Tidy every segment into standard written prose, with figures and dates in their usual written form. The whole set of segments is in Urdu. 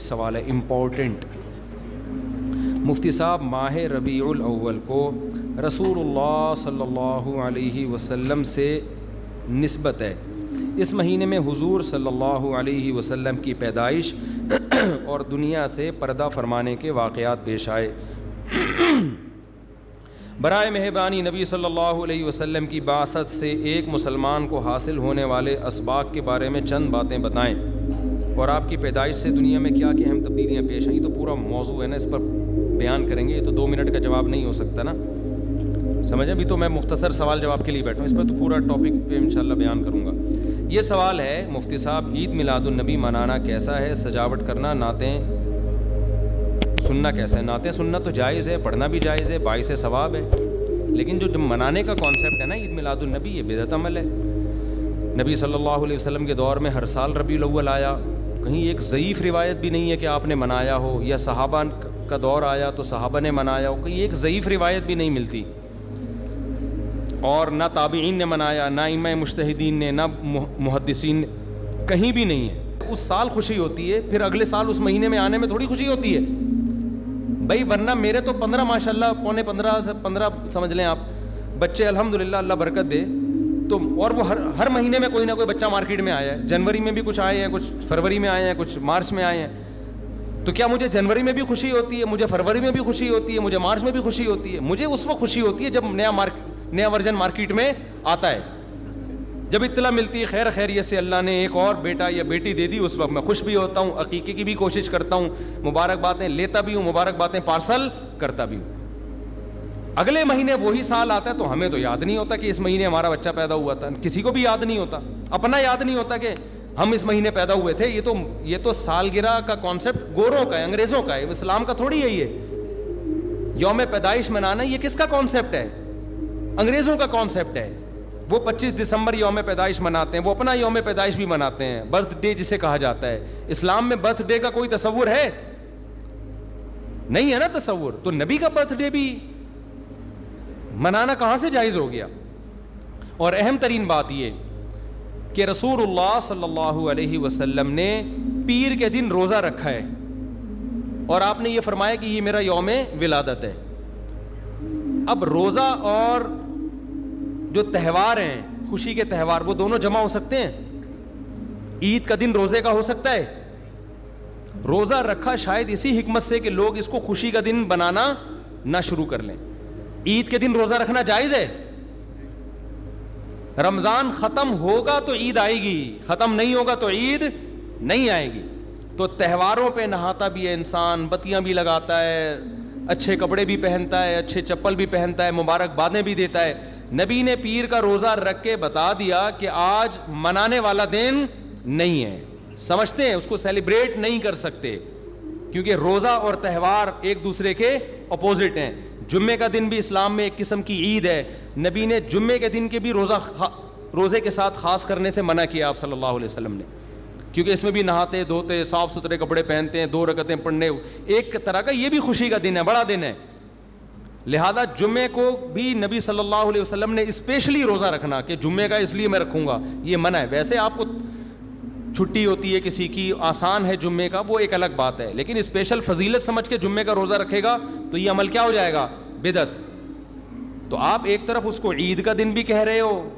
سوال ہے امپورٹنٹ۔ مفتی صاحب، ماہ ربیع الاول کو رسول اللہ صلی اللہ علیہ وسلم سے نسبت ہے۔ اس مہینے میں حضور صلی اللہ علیہ وسلم کی پیدائش اور دنیا سے پردہ فرمانے کے واقعات پیش آئے۔ برائے مہربانی نبی صلی اللہ علیہ وسلم کی بعثت سے ایک مسلمان کو حاصل ہونے والے اسباق کے بارے میں چند باتیں بتائیں، اور آپ کی پیدائش سے دنیا میں کیا کیا اہم تبدیلیاں پیش آئیں۔ تو پورا موضوع ہے نا، اس پر بیان کریں گے، یہ تو 2 منٹ کا جواب نہیں ہو سکتا نا، سمجھیں۔ ابھی تو میں مختصر سوال جواب کے لیے بیٹھا ہوں، اس پر تو پورا ٹاپک پہ انشاءاللہ بیان کروں گا۔ یہ سوال ہے مفتی صاحب، عید میلاد النبی منانا کیسا ہے؟ سجاوٹ کرنا، نعتیں سننا کیسا ہے؟ نعتیں سننا تو جائز ہے، پڑھنا بھی جائز ہے، باعث ثواب ہے، لیکن جو منانے کا کانسیپٹ ہے نا عید میلاد النبی، یہ بدعت عمل ہے۔ نبی صلی اللہ علیہ وسلم کے دور میں ہر سال ربیع الاول آیا، کہیں ایک ضعیف روایت بھی نہیں ہے کہ آپ نے منایا ہو، یا صحابہ کا دور آیا تو صحابہ نے منایا ہو، کہیں ایک ضعیف روایت بھی نہیں ملتی، اور نہ تابعین نے منایا، نہ ائمہ مجتہدین نے، نہ محدثین نے، کہیں بھی نہیں ہے۔ اس سال خوشی ہوتی ہے، پھر اگلے سال اس مہینے میں آنے میں تھوڑی خوشی ہوتی ہے بھائی، ورنہ میرے تو 15 ماشاءاللہ، پونے 15 سے 15 سمجھ لیں آپ بچے، الحمدللہ اللہ برکت دے، تو اور وہ ہر مہینے میں کوئی نہ کوئی بچہ مارکیٹ میں آیا ہے۔ جنوری میں بھی کچھ آئے ہیں، کچھ فروری میں آئے ہیں، کچھ مارچ میں آئے ہیں۔ تو کیا مجھے جنوری میں بھی خوشی ہوتی ہے؟ مجھے فروری میں بھی خوشی ہوتی ہے؟ مجھے مارچ میں بھی خوشی ہوتی ہے؟ مجھے اس وقت خوشی ہوتی ہے جب نیا ورژن مارکیٹ میں آتا ہے، جب اطلاع ملتی ہے خیر خیریت سے اللہ نے ایک اور بیٹا یا بیٹی دے دی، اس وقت میں خوش بھی ہوتا ہوں، عقیقے کی بھی کوشش کرتا ہوں، مبارک باتیں لیتا بھی ہوں، مبارک باتیں پارسل کرتا بھی ہوں۔ اگلے مہینے وہی سال آتا ہے تو ہمیں تو یاد نہیں ہوتا کہ اس مہینے ہمارا بچہ پیدا ہوا تھا، کسی کو بھی یاد نہیں ہوتا، اپنا یاد نہیں ہوتا کہ ہم اس مہینے پیدا ہوئے تھے۔ یہ تو سالگرہ کا کانسیپٹ گوروں کا ہے، انگریزوں کا ہے، اسلام کا تھوڑی ہے۔ یہ یوم پیدائش منانا یہ کس کا کانسیپٹ ہے؟ انگریزوں کا کانسیپٹ ہے۔ وہ 25 دسمبر یوم پیدائش مناتے ہیں، وہ اپنا یوم پیدائش بھی مناتے ہیں، برتھ ڈے جسے کہا جاتا ہے۔ اسلام میں برتھ ڈے کا کوئی تصور ہے؟ نہیں ہے نا تصور، تو نبی کا برتھ ڈے بھی منانا کہاں سے جائز ہو گیا؟ اور اہم ترین بات یہ کہ رسول اللہ صلی اللہ علیہ وسلم نے پیر کے دن روزہ رکھا ہے، اور آپ نے یہ فرمایا کہ یہ میرا یوم ولادت ہے۔ اب روزہ اور جو تہوار ہیں، خوشی کے تہوار، وہ دونوں جمع ہو سکتے ہیں؟ عید کا دن روزے کا ہو سکتا ہے؟ روزہ رکھا شاید اسی حکمت سے کہ لوگ اس کو خوشی کا دن بنانا نہ شروع کر لیں۔ عید کے دن روزہ رکھنا جائز ہے؟ رمضان ختم ہوگا تو عید آئے گی، ختم نہیں ہوگا تو عید نہیں آئے گی۔ تو تہواروں پہ نہاتا بھی ہے انسان، بتیاں بھی لگاتا ہے، اچھے کپڑے بھی پہنتا ہے، اچھے چپل بھی پہنتا ہے، مبارک بادیں بھی دیتا ہے۔ نبی نے پیر کا روزہ رکھ کے بتا دیا کہ آج منانے والا دن نہیں ہے، سمجھتے ہیں اس کو سیلیبریٹ نہیں کر سکتے، کیونکہ روزہ اور تہوار ایک دوسرے کے اپوزٹ ہیں۔ جمعے کا دن بھی اسلام میں ایک قسم کی عید ہے، نبی نے جمعے کے دن کے بھی روزے کے ساتھ خاص کرنے سے منع کیا آپ صلی اللہ علیہ وسلم نے، کیونکہ اس میں بھی نہاتے دھوتے، صاف ستھرے کپڑے پہنتے ہیں، 2 رکعتیں پڑھنے، ایک طرح کا یہ بھی خوشی کا دن ہے، بڑا دن ہے۔ لہذا جمعے کو بھی نبی صلی اللہ علیہ وسلم نے اسپیشلی روزہ رکھنا کہ جمعے کا اس لیے میں رکھوں گا، یہ منع ہے۔ ویسے آپ کو چھٹی ہوتی ہے کسی کی، آسان ہے جمعے کا، وہ ایک الگ بات ہے، لیکن اسپیشل فضیلت سمجھ کے جمعے کا روزہ رکھے گا تو یہ عمل کیا ہو جائے گا؟ بدعت۔ تو آپ ایک طرف اس کو عید کا دن بھی کہہ رہے ہو،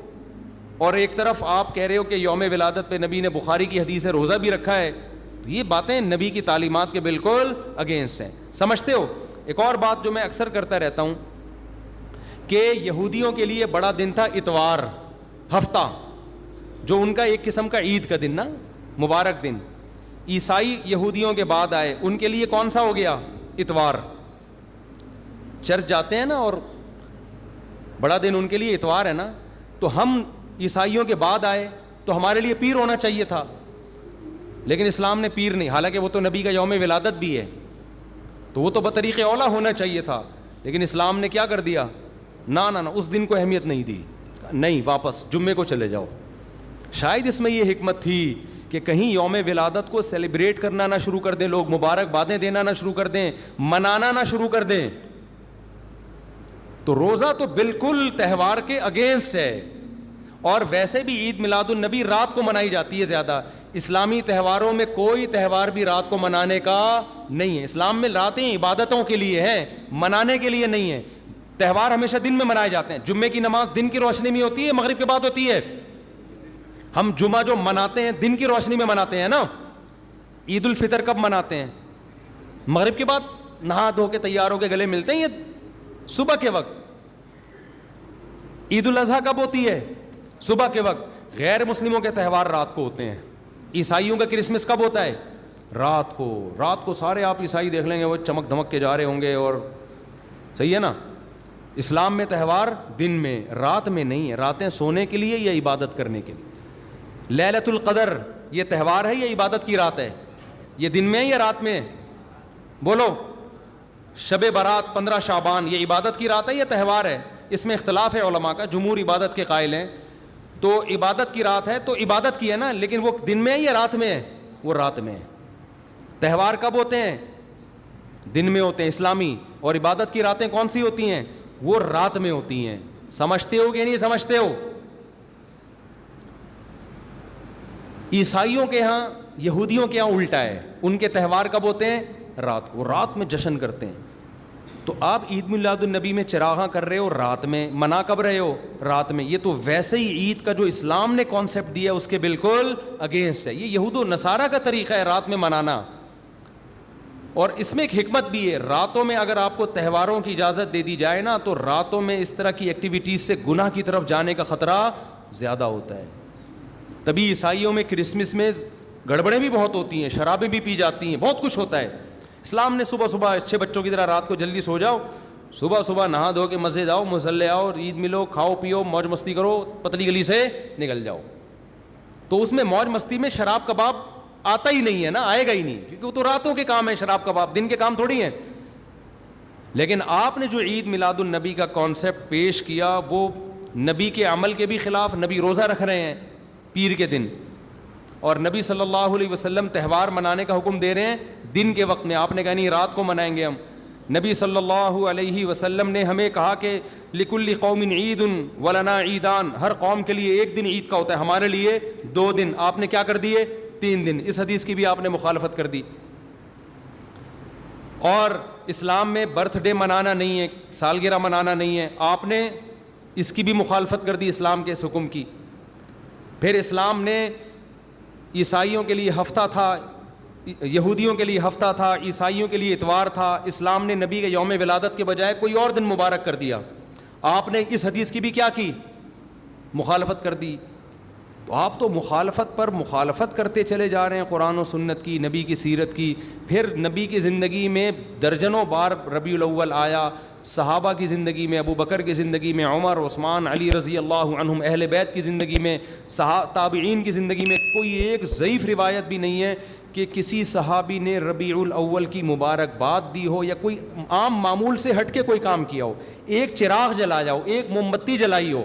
اور ایک طرف آپ کہہ رہے ہو کہ یوم ولادت پہ نبی نے بخاری کی حدیث ہے روزہ بھی رکھا ہے، تو یہ باتیں نبی کی تعلیمات کے بالکل اگینسٹ ہیں، سمجھتے ہو؟ ایک اور بات جو میں اکثر کرتا رہتا ہوں کہ یہودیوں کے لیے بڑا دن تھا اتوار، ہفتہ، جو ان کا ایک قسم کا عید کا دن نا، مبارک دن۔ عیسائی یہودیوں کے بعد آئے، ان کے لیے کون سا ہو گیا؟ اتوار۔ چرچ جاتے ہیں نا، اور بڑا دن ان کے لیے اتوار ہے نا، تو ہم عیسائیوں کے بعد آئے تو ہمارے لیے پیر ہونا چاہیے تھا، لیکن اسلام نے پیر نہیں، حالانکہ وہ تو نبی کا یوم ولادت بھی ہے، تو وہ تو بطریق اولا ہونا چاہیے تھا، لیکن اسلام نے کیا کر دیا؟ نہ اس دن کو اہمیت نہیں دی، نہیں، واپس جمعے کو چلے جاؤ۔ شاید اس میں یہ حکمت تھی کہ کہیں یوم ولادت کو سیلیبریٹ کرنا نہ شروع کر دیں لوگ، مبارک بادیں دینا نہ شروع کر دیں، منانا نہ شروع کر دیں۔ تو روزہ تو بالکل تہوار کے اگینسٹ ہے، اور ویسے بھی عید میلاد النبی رات کو منائی جاتی ہے زیادہ۔ اسلامی تہواروں میں کوئی تہوار بھی رات کو منانے کا نہیں ہے. اسلام میں راتیں عبادتوں کے لیے ہیں, منانے کے لیے نہیں ہے. تہوار ہمیشہ دن میں منائے جاتے ہیں. جمعے کی نماز دن کی روشنی میں ہوتی ہے, مغرب کے بعد ہوتی ہے. ہم جمعہ جو مناتے ہیں دن کی روشنی میں مناتے ہیں نا. عید الفطر کب مناتے ہیں؟ مغرب کے بعد نہا دھو کے تیار ہو کے گلے ملتے ہیں, یہ صبح کے وقت. عید الاضحیٰ کب ہوتی ہے؟ صبح کے وقت. غیر مسلموں کے تہوار رات کو ہوتے ہیں. عیسائیوں کا کرسمس کب ہوتا ہے؟ رات کو. رات کو سارے آپ عیسائی دیکھ لیں گے وہ چمک دھمک کے جا رہے ہوں گے, اور صحیح ہے نا. اسلام میں تہوار دن میں, رات میں نہیں ہے. راتیں سونے کے لیے یا عبادت کرنے کے لیے. لیلۃ القدر یہ تہوار ہے یا عبادت کی رات ہے؟ یہ دن میں ہے یا رات میں؟ بولو. شب برات 15 شعبان یہ عبادت کی رات ہے یا تہوار ہے؟ اس میں اختلاف ہے علماء کا. جمہور عبادت کے قائل ہیں. تو عبادت کی رات ہے تو عبادت کی ہے نا, لیکن وہ دن میں ہے یا رات میں ہے؟ وہ رات میں ہے. تہوار کب ہوتے ہیں؟ دن میں ہوتے ہیں اسلامی. اور عبادت کی راتیں کون سی ہوتی ہیں؟ وہ رات میں ہوتی ہیں. سمجھتے ہو کہ نہیں سمجھتے ہو؟ عیسائیوں کے ہاں, یہودیوں کے ہاں الٹا ہے. ان کے تہوار کب ہوتے ہیں؟ رات کو. رات میں جشن کرتے ہیں. تو آپ عید میلاد النبی میں چراغاں کر رہے ہو رات میں, منا کب رہے ہو؟ رات میں. یہ تو ویسے ہی عید کا جو اسلام نے کانسیپٹ دیا اس کے بالکل اگینسٹ ہے. یہ یہود و نصارہ کا طریقہ ہے رات میں منانا. اور اس میں ایک حکمت بھی ہے. راتوں میں اگر آپ کو تہواروں کی اجازت دے دی جائے نا, تو راتوں میں اس طرح کی ایکٹیویٹیز سے گناہ کی طرف جانے کا خطرہ زیادہ ہوتا ہے. تبھی عیسائیوں میں کرسمس میں گڑبڑیں بھی بہت ہوتی ہیں, شرابیں بھی پی جاتی ہیں, بہت کچھ ہوتا ہے. اسلام نے صبح صبح اچھے بچوں کی طرح رات کو جلدی سو جاؤ, صبح صبح نہا دھو کے مسجد آؤ, مصلی آؤ, عید ملو, کھاؤ پیو, موج مستی کرو, پتلی گلی سے نکل جاؤ. تو اس میں موج مستی میں شراب کباب آتا ہی نہیں ہے نا, آئے گا ہی نہیں, کیونکہ وہ تو راتوں کے کام ہے. شراب کباب دن کے کام تھوڑی ہیں. لیکن آپ نے جو عید میلاد النبی کا کانسیپٹ پیش کیا وہ نبی کے عمل کے بھی خلاف. نبی روزہ رکھ رہے ہیں پیر کے دن, اور نبی صلی اللہ علیہ وسلم تہوار منانے کا حکم دے رہے ہیں دن کے وقت میں. آپ نے کہا نہیں رات کو منائیں گے ہم. نبی صلی اللہ علیہ وسلم نے ہمیں کہا کہ لکل قوم عید ولنا عیدان, ہر قوم کے لیے ایک دن عید کا ہوتا ہے, ہمارے لیے 2 دن. آپ نے کیا کر دیے؟ 3 دن. اس حدیث کی بھی آپ نے مخالفت کر دی. اور اسلام میں برتھ ڈے منانا نہیں ہے, سالگرہ منانا نہیں ہے. آپ نے اس کی بھی مخالفت کر دی اسلام کے اس حکم کی. پھر اسلام نے عیسائیوں کے لیے ہفتہ تھا, یہودیوں کے لیے ہفتہ تھا, عیسائیوں کے لیے اتوار تھا. اسلام نے نبی کے یوم ولادت کے بجائے کوئی اور دن مبارک کر دیا. آپ نے اس حدیث کی بھی کیا کی؟ مخالفت کر دی. تو آپ تو مخالفت پر مخالفت کرتے چلے جا رہے ہیں, قرآن و سنت کی, نبی کی سیرت کی. پھر نبی کی زندگی میں درجنوں بار ربیع الاول آیا, صحابہ کی زندگی میں, ابو بکر کی زندگی میں, عمر, عثمان, علی رضی اللہ عنہم, اہل بیت کی زندگی میں, تابعین کی زندگی میں کوئی ایک ضعیف روایت بھی نہیں ہے کہ کسی صحابی نے ربیع الاول کی مبارکباد دی ہو یا کوئی عام معمول سے ہٹ کے کوئی کام کیا ہو. ایک چراغ جلایا ہو, ایک موم بتی جلائی ہو,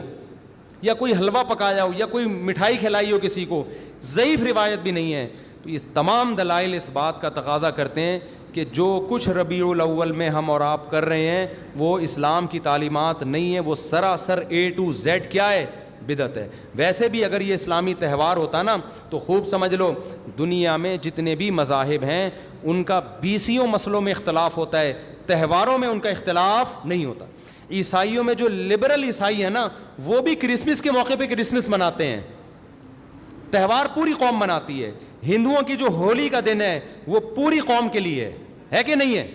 یا کوئی حلوہ پکایا ہو, یا کوئی مٹھائی کھلائی ہو کسی کو, ضعیف روایت بھی نہیں ہے. تو یہ تمام دلائل اس بات کا تقاضا کرتے ہیں کہ جو کچھ ربیع الاول میں ہم اور آپ کر رہے ہیں وہ اسلام کی تعلیمات نہیں ہے, وہ سراسر A to Z کیا ہے؟ بدعت ہے. ویسے بھی اگر یہ اسلامی تہوار ہوتا نا تو خوب سمجھ لو دنیا میں جتنے بھی مذاہب ہیں ان کا 20 مسئلوں میں اختلاف ہوتا ہے, تہواروں میں ان کا اختلاف نہیں ہوتا. عیسائیوں میں جو لبرل عیسائی ہیں نا وہ بھی کرسمس کے موقع پہ کرسمس مناتے ہیں, تہوار پوری قوم مناتی ہے. ہندوؤں کی جو ہولی کا دن ہے وہ پوری قوم کے لیے ہے کہ نہیں ہے؟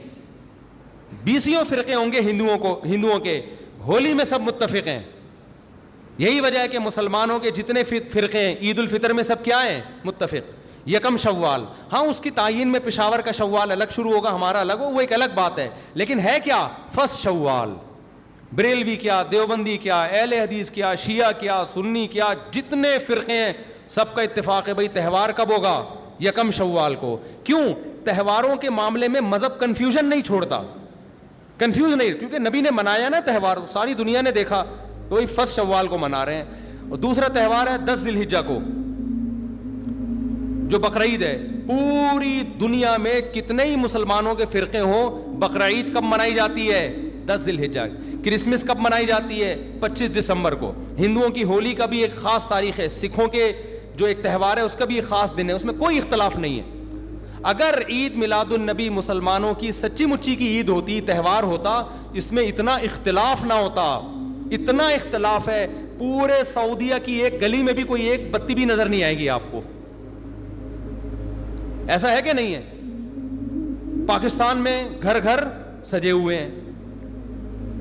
20 فرقے ہوں گے ہندوؤں کے, ہولی میں سب متفق ہیں. یہی وجہ ہے کہ مسلمانوں کے جتنے فرقے ہیں عید الفطر میں سب کیا ہیں؟ متفق. یکم شوال, ہاں اس کی تعین میں پشاور کا شوال الگ شروع ہوگا, ہمارا الگ ہو, وہ ایک الگ بات ہے. لیکن ہے کیا؟ فرسٹ شوال. بریلوی کیا, دیوبندی کیا, اہل حدیث کیا, شیعہ کیا, سنی کیا, جتنے فرقے ہیں سب کا اتفاق ہے بھائی تہوار کب ہوگا؟ یکم شوال کو. کیوں؟ تہواروں کے معاملے میں مذہب کنفیوژن نہیں چھوڑتا, کنفیوز نہیں, کیونکہ نبی نے منایا نا تہوار, ساری دنیا نے دیکھا تو وہی فرسٹ شوال کو منا رہے ہیں. اور دوسرا تہوار ہے 10 ذی الحجہ کو جو بقرعید ہے. پوری دنیا میں کتنے ہی مسلمانوں کے فرقے ہوں, بقرعید کب منائی جاتی ہے؟ 10 ذی الحجہ. کرسمس کب منائی جاتی ہے؟ 25 دسمبر کو. ہندوؤں کی ہولی کا بھی ایک خاص تاریخ ہے. سکھوں کے جو ایک تہوار ہے اس کا بھی ایک خاص دن ہے, اس میں کوئی اختلاف نہیں ہے. اگر عید میلاد النبی مسلمانوں کی سچی مچی کی عید ہوتی, تہوار ہوتا, اس میں اتنا اختلاف نہ ہوتا. اتنا اختلاف ہے, پورے سعودیہ کی ایک گلی میں بھی کوئی ایک بتی بھی نظر نہیں آئے گی آپ کو. ایسا ہے کہ نہیں ہے؟ پاکستان میں گھر گھر سجے ہوئے ہیں,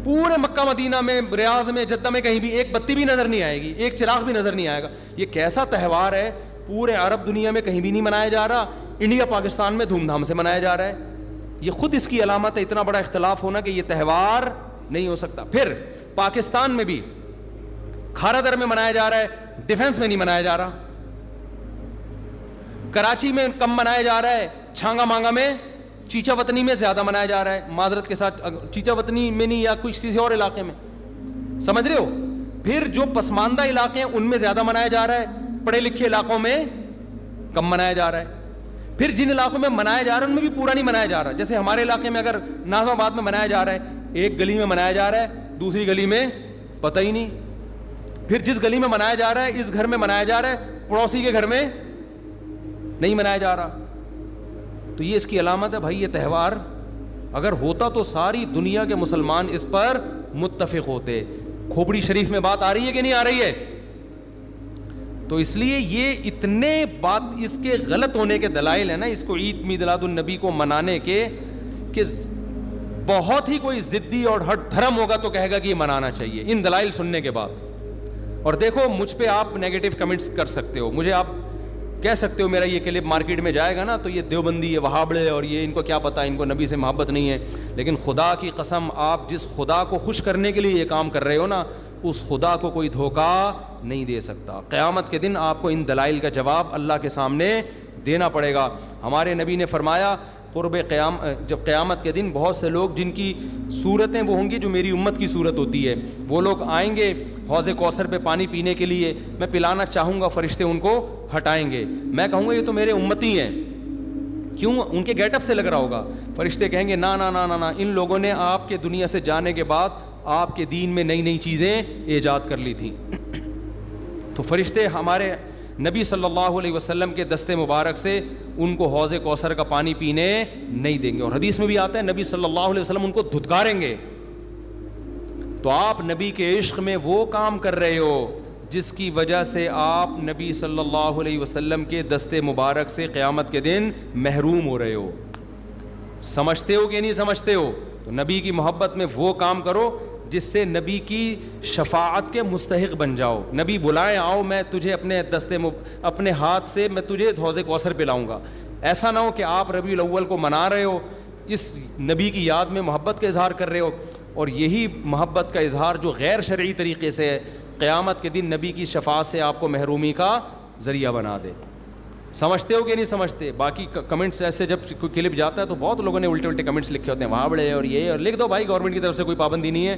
پورے مکہ مدینہ میں, ریاض میں, جدہ میں کہیں بھی ایک بتی بھی نظر نہیں آئے گی, ایک چراغ بھی نظر نہیں آئے گا. یہ کیسا تہوار ہے؟ پورے عرب دنیا میں کہیں بھی نہیں منایا جا رہا, انڈیا پاکستان میں دھوم دھام سے منایا جا رہا ہے. یہ خود اس کی علامت ہے, اتنا بڑا اختلاف ہونا کہ یہ تہوار نہیں ہو سکتا. پھر پاکستان میں بھی کھارا در میں منایا جا رہا ہے, ڈیفنس میں نہیں منایا جا رہا. کراچی میں کم منایا جا رہا ہے, چھانگا مانگا میں, چیچا وطنی میں زیادہ منایا جا رہا ہے. معذرت کے ساتھ, چیچا وطنی میں نہیں, یا کسی اور علاقے میں, سمجھ رہے ہو. پھر جو پسماندہ علاقے ہیں ان میں زیادہ منایا جا رہا ہے, پڑھے لکھے علاقوں میں کم منایا جا رہا ہے. پھر جن علاقوں میں منایا جا رہا ہے ان میں بھی پورا نہیں منایا جا رہا. جیسے ہمارے علاقے میں اگر ناظم آباد میں منایا جا رہا ہے, ایک گلی میں منایا جا رہا ہے, دوسری گلی میں پتہ ہی نہیں. پھر جس گلی میں منایا جا رہا ہے, اس گھر میں منایا جا رہا ہے, پڑوسی کے گھر میں نہیں منایا جا رہا. تو یہ اس کی علامت ہے بھائی, یہ تہوار اگر ہوتا تو ساری دنیا کے مسلمان اس پر متفق ہوتے. کھوپڑی شریف میں بات آ رہی ہے کہ نہیں آ رہی ہے؟ تو اس لیے یہ اتنے بات اس کے غلط ہونے کے دلائل ہیں نا, اس کو عید میلاد النبی کو منانے کے, کہ بہت ہی کوئی ضدی اور ہٹ دھرم ہوگا تو کہے گا کہ یہ منانا چاہیے ان دلائل سننے کے بعد. اور دیکھو مجھ پہ آپ نیگیٹو کمنٹس کر سکتے ہو, مجھے آپ کہہ سکتے ہو میرا یہ کلپ مارکیٹ میں جائے گا نا تو یہ دیوبندی, یہ وہابڑے, اور یہ ان کو کیا پتہ, ان کو نبی سے محبت نہیں ہے. لیکن خدا کی قسم, آپ جس خدا کو خوش کرنے کے لیے یہ کام کر رہے ہو نا, اس خدا کو کوئی دھوکہ نہیں دے سکتا. قیامت کے دن آپ کو ان دلائل کا جواب اللہ کے سامنے دینا پڑے گا. ہمارے نبی نے فرمایا جب قیامت کے دن بہت سے لوگ جن کی صورتیں وہ ہوں گی جو میری امت کی صورت ہوتی ہے, وہ لوگ آئیں گے حوض کوثر پہ پانی پینے کے لیے, میں پلانا چاہوں گا, فرشتے ان کو ہٹائیں گے, میں کہوں گا یہ تو میرے امتی ہیں. کیوں؟ ان کے گیٹ اپ سے لگ رہا ہوگا. فرشتے کہیں گے نا نا نا نا نا, ان لوگوں نے آپ کے دنیا سے جانے کے بعد آپ کے دین میں نئی نئی چیزیں ایجاد کر لی تھیں. تو فرشتے ہمارے نبی صلی اللہ علیہ وسلم کے دستے مبارک سے ان کو حوض کوثر کا پانی پینے نہیں دیں گے. اور حدیث میں بھی آتا ہے نبی صلی اللہ علیہ وسلم ان کو دھتکاریں گے. تو آپ نبی کے عشق میں وہ کام کر رہے ہو جس کی وجہ سے آپ نبی صلی اللہ علیہ وسلم کے دستے مبارک سے قیامت کے دن محروم ہو رہے ہو. سمجھتے ہو کہ نہیں سمجھتے ہو؟ تو نبی کی محبت میں وہ کام کرو جس سے نبی کی شفاعت کے مستحق بن جاؤ. نبی بلائیں, آؤ میں تجھے اپنے ہاتھ سے میں تجھے حوض کوثر پلاؤں گا. ایسا نہ ہو کہ آپ ربیع الاول کو منا رہے ہو, اس نبی کی یاد میں محبت کا اظہار کر رہے ہو, اور یہی محبت کا اظہار جو غیر شرعی طریقے سے ہے, قیامت کے دن نبی کی شفاعت سے آپ کو محرومی کا ذریعہ بنا دے. سمجھتے ہو کہ نہیں سمجھتے؟ باقی کمنٹس ایسے جب کوئی کلپ جاتا ہے تو بہت لوگوں نے الٹے کمنٹس لکھے ہوتے ہیں, وہاں بڑے اور یہ, اور لکھ دو بھائی, گورنمنٹ کی طرف سے کوئی پابندی نہیں ہے.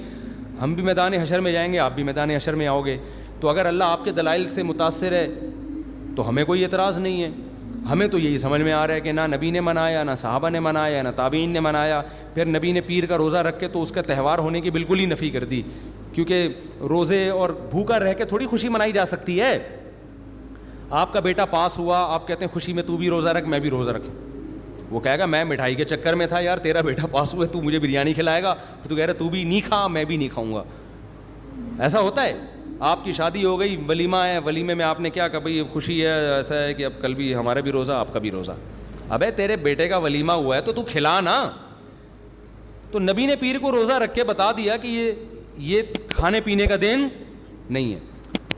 ہم بھی میدان حشر میں جائیں گے, آپ بھی میدان حشر میں آؤ گے. تو اگر اللہ آپ کے دلائل سے متاثر ہے تو ہمیں کوئی اعتراض نہیں ہے. ہمیں تو یہی سمجھ میں آ رہا ہے کہ نہ نبی نے منایا, نہ صحابہ نے منایا, نہ تابعین نے منایا. پھر نبی نے پیر کا روزہ رکھ کے تو اس کا تہوار ہونے کی بالکل ہی نفی کر دی, کیونکہ روزے اور بھوکا رہ کے تھوڑی خوشی منائی جا سکتی ہے. آپ کا بیٹا پاس ہوا, آپ کہتے ہیں خوشی میں تو بھی روزہ رکھ, میں بھی روزہ رکھوں. وہ کہے گا میں مٹھائی کے چکر میں تھا یار, تیرا بیٹا پاس ہوا ہے, تو مجھے بریانی کھلائے گا, تو کہہ رہا تو بھی نہیں کھا, میں بھی نہیں کھاؤں گا. ایسا ہوتا ہے. آپ کی شادی ہو گئی, ولیمہ ہے, ولیمے میں آپ نے کیا کہا بھائی خوشی ہے, ایسا ہے کہ اب کل بھی ہمارا بھی روزہ, آپ کا بھی روزہ. ابے تیرے بیٹے کا ولیمہ ہوا ہے تو کھلا نا. تو نبی نے پیر کو روزہ رکھ کے بتا دیا کہ یہ کھانے پینے کا دن نہیں ہے.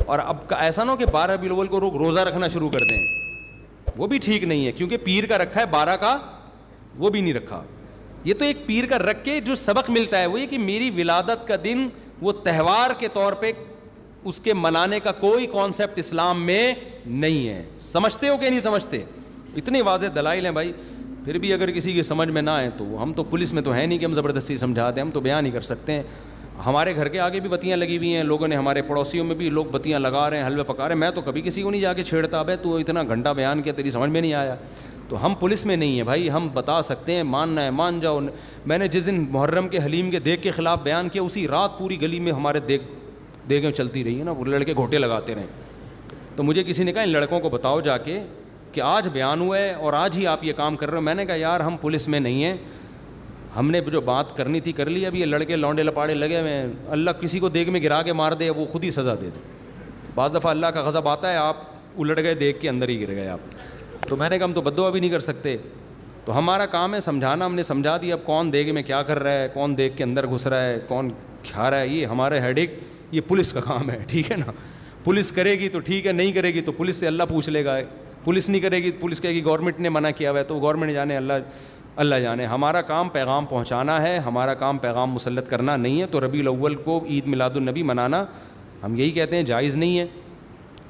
اور اب ایسا نہ ہو کہ 12 ربیع الاول کو روزہ رکھنا شروع کر دیں, وہ بھی ٹھیک نہیں ہے, کیونکہ پیر کا رکھا ہے, 12 کا وہ بھی نہیں رکھا. یہ تو ایک پیر کا رکھ کے جو سبق ملتا ہے وہ یہ کہ میری ولادت کا دن وہ تہوار کے طور پہ اس کے منانے کا کوئی کانسیپٹ اسلام میں نہیں ہے. سمجھتے ہو کہ نہیں سمجھتے؟ اتنے واضح دلائل ہیں بھائی. پھر بھی اگر کسی کی سمجھ میں نہ آئے تو ہم تو پولیس میں تو ہے نہیں کہ ہم زبردستی سمجھا دیں, ہم تو بیان ہی کر سکتے ہیں. ہمارے گھر کے آگے بھی بتیاں لگی ہوئی ہیں, لوگوں نے, ہمارے پڑوسیوں میں بھی لوگ بتیاں لگا رہے ہیں, حلوے پکا رہے ہیں. میں تو کبھی کسی کو نہیں جا کے چھیڑتا, ابے تو اتنا گھنٹہ بیان کیا, تیری سمجھ میں نہیں آیا. تو ہم پولیس میں نہیں ہیں بھائی, ہم بتا سکتے ہیں, ماننا ہے مان جاؤ. میں نے جس دن محرم کے حلیم کے دیگ کے خلاف بیان کیا, اسی رات پوری گلی میں ہمارے دیگیں چلتی رہی ہیں نا, وہ لڑکے گھوٹے لگاتے رہے. تو مجھے کسی نے کہا ان لڑکوں کو بتاؤ جا کے کہ آج بیان ہوا ہے اور آج ہی آپ یہ کام کر رہے ہو. میں نے کہا یار ہم پولیس میں نہیں ہیں, ہم نے جو بات کرنی تھی کر لی, اب یہ لڑکے لونڈے لپاڑے لگے ہوئے ہیں, اللہ کسی کو دیگ میں گرا کے مار دے وہ خود ہی سزا دے دے. بعض دفعہ اللہ کا غضب آتا ہے, آپ الٹ گئے دیکھ کے اندر ہی گر گئے آپ. تو میں نے کہا ہم تو بد دعا بھی نہیں کر سکتے, تو ہمارا کام ہے سمجھانا. ہم نے سمجھا دیا, اب کون دیگ میں کیا کر رہا ہے, کون دیگ کے اندر گھس رہا ہے, کون کھا رہا ہے, یہ ہمارے ہیڈیک, یہ پولیس کا کام ہے, ٹھیک ہے نا. پولیس کرے گی تو ٹھیک ہے, نہیں کرے گی تو پولیس سے اللہ پوچھ لے گا. پولیس نہیں کرے گی, پولیس کہے گی گورنمنٹ نے منع کیا ہوا ہے, تو گورنمنٹ جانے, اللہ جانے. ہمارا کام پیغام پہنچانا ہے, ہمارا کام پیغام مسلط کرنا نہیں ہے. تو ربیع الاول کو عید میلاد النبی منانا ہم یہی کہتے ہیں جائز نہیں ہے.